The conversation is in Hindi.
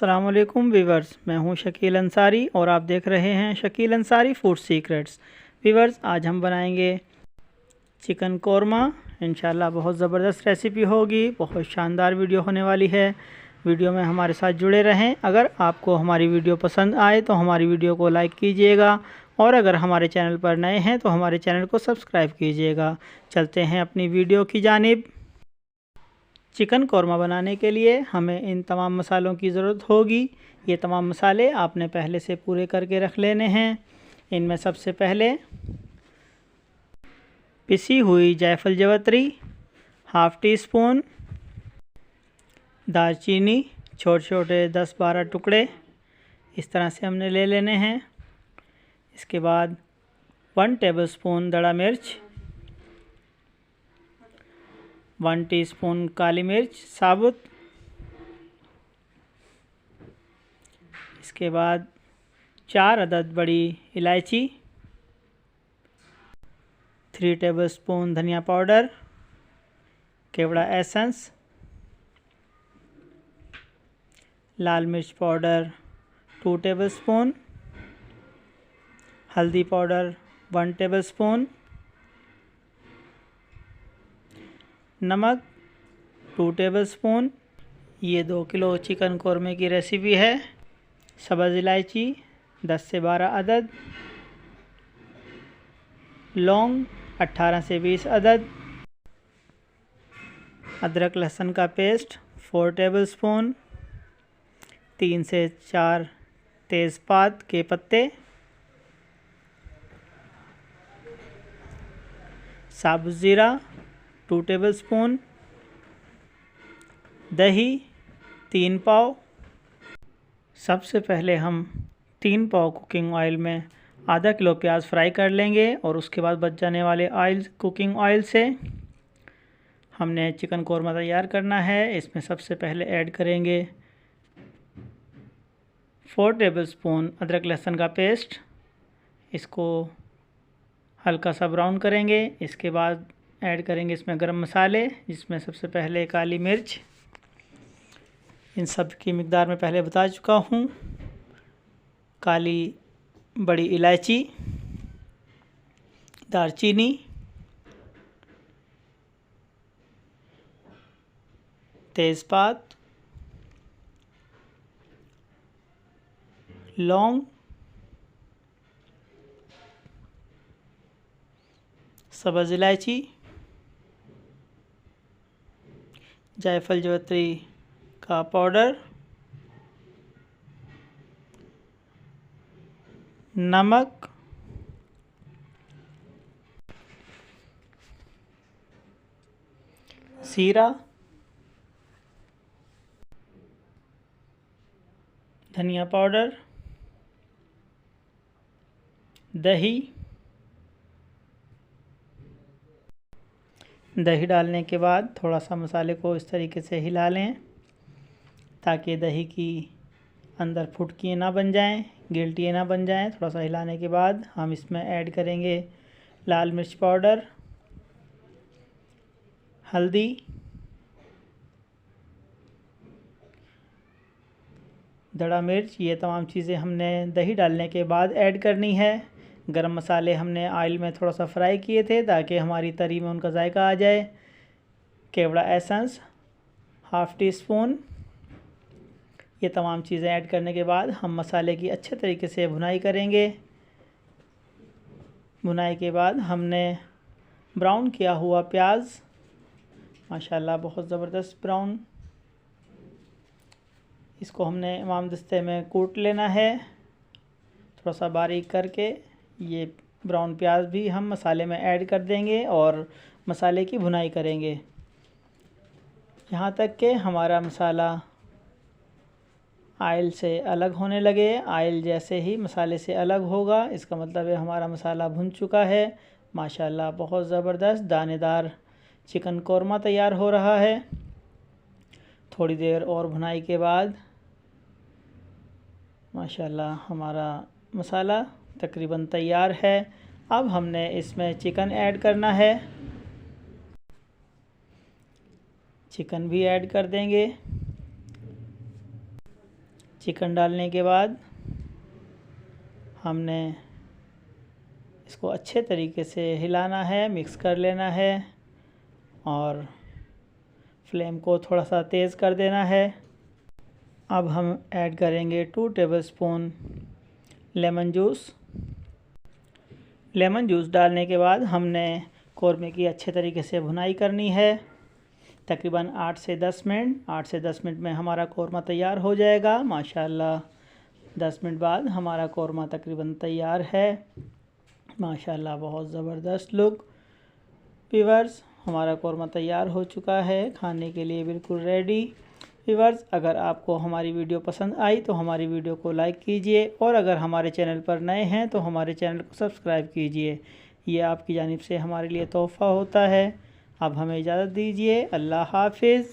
अस्सलाम वालेकुम वीवर्स, मैं हूं शकील अंसारी और आप देख रहे हैं Shakeel Ansari food secrets. Viewers, आज हम बनाएंगे चिकन कोरमा। इंशाल्लाह बहुत ज़बरदस्त रेसिपी होगी, बहुत शानदार वीडियो होने वाली है। वीडियो में हमारे साथ जुड़े रहें। अगर आपको हमारी वीडियो पसंद आए तो हमारी वीडियो को लाइक कीजिएगा और अगर हमारे चैनल पर नए हैं तो हमारे चैनल को सब्सक्राइब कीजिएगा। चलते हैं अपनी वीडियो की जानिब। चिकन कौरमा बनाने के लिए हमें इन तमाम मसालों की ज़रूरत होगी। ये तमाम मसाले आपने पहले से पूरे करके रख लेने हैं। इनमें सबसे पहले पिसी हुई जायफल जवतरी हाफ़ टी स्पून, दालचीनी छोटे छोटे 10-12 टुकड़े इस तरह से हमने ले लेने हैं। इसके बाद 1 टेबलस्पून दड़ा मिर्च, 1 टीस्पून काली मिर्च साबुत। इसके बाद 4 अदद बड़ी इलायची, 3 टेबलस्पून धनिया पाउडर, केवड़ा एसेंस, लाल मिर्च पाउडर 2 टेबलस्पून, हल्दी पाउडर 1 टेबलस्पून, नमक 2 टेबलस्पून। ये 2 किलो चिकन कोरमे की रेसिपी है। सब्ज़ इलायची 10 से 12 अदद, लौंग 18 से 20 अदद, अदरक लहसुन का पेस्ट 4 टेबलस्पून, 3 से 4 तेज़पात के पत्ते, साबुत ज़ीरा 2 टेबलस्पून, दही 3 पाव। सबसे पहले हम 3 पाव कुकिंग ऑयल में आधा किलो प्याज फ्राई कर लेंगे और उसके बाद बच जाने वाले ऑयल कुकिंग ऑयल से हमने चिकन कोरमा तैयार करना है। इसमें सबसे पहले ऐड करेंगे 4 टेबलस्पून अदरक लहसुन का पेस्ट। इसको हल्का सा ब्राउन करेंगे। इसके बाद ऐड करेंगे इसमें गरम मसाले, जिसमें सबसे पहले काली मिर्च, इन सब की मिकदार में पहले बता चुका हूँ, काली बड़ी इलायची, दालचीनी, तेज़पात, लौंग, सब्ज़ इलायची, जायफल जवतरी का पाउडर, नमक, जीरा, धनिया पाउडर, दही। दही डालने के बाद थोड़ा सा मसाले को इस तरीके से हिला लें ताकि दही की अंदर फुटकियाँ ना बन जाएं, गिल्टियाँ ना बन जाएं। थोड़ा सा हिलाने के बाद हम इसमें ऐड करेंगे लाल मिर्च पाउडर, हल्दी, दड़ा मिर्च। ये तमाम चीज़ें हमने दही डालने के बाद ऐड करनी है। गरम मसाले हमने ऑयल में थोड़ा सा फ्राई किए थे ताकि हमारी तरी में उनका जायका आ जाए। केवड़ा एसेंस हाफ़ टी स्पून। ये तमाम चीज़ें ऐड करने के बाद हम मसाले की अच्छे तरीके से भुनाई करेंगे। भुनाई के बाद हमने ब्राउन किया हुआ प्याज, माशाल्लाह बहुत ज़बरदस्त ब्राउन, इसको हमने इमाम दस्ते में कूट लेना है थोड़ा सा बारीक करके। ये ब्राउन प्याज भी हम मसाले में ऐड कर देंगे और मसाले की भुनाई करेंगे यहाँ तक कि हमारा मसाला आयल से अलग होने लगे। आयल जैसे ही मसाले से अलग होगा, इसका मतलब है हमारा मसाला भुन चुका है। माशाल्लाह बहुत ज़बरदस्त दानेदार चिकन कोरमा तैयार हो रहा है। थोड़ी देर और भुनाई के बाद माशाल्लाह हमारा मसाला तकरीबन तैयार है। अब हमने इसमें चिकन ऐड करना है। चिकन भी ऐड कर देंगे। चिकन डालने के बाद हमने इसको अच्छे तरीके से हिलाना है, मिक्स कर लेना है और फ्लेम को थोड़ा सा तेज़ कर देना है। अब हम ऐड करेंगे 2 tablespoon lemon juice. Lemon juice डालने के बाद हमने कौरमे की अच्छे तरीके से भुनाई करनी है। तकरीबन 8 से 10 मिनट में हमारा कौरमा तैयार हो जाएगा। माशाल्लाह 10 मिनट बाद हमारा कौरमा तकरीबन तैयार है। माशाल्लाह बहुत ज़बरदस्त लुक। व्यूअर्स, हमारा कौरमा तैयार हो चुका है, खाने के लिए बिल्कुल रेडी। व्यूअर्स, अगर आपको हमारी वीडियो पसंद आई तो हमारी वीडियो को लाइक कीजिए और अगर हमारे चैनल पर नए हैं तो हमारे चैनल को सब्सक्राइब कीजिए। ये आपकी जानिब से हमारे लिए तोहफ़ा होता है। अब हमें इजाज़त दीजिए। अल्लाह हाफ़िज़।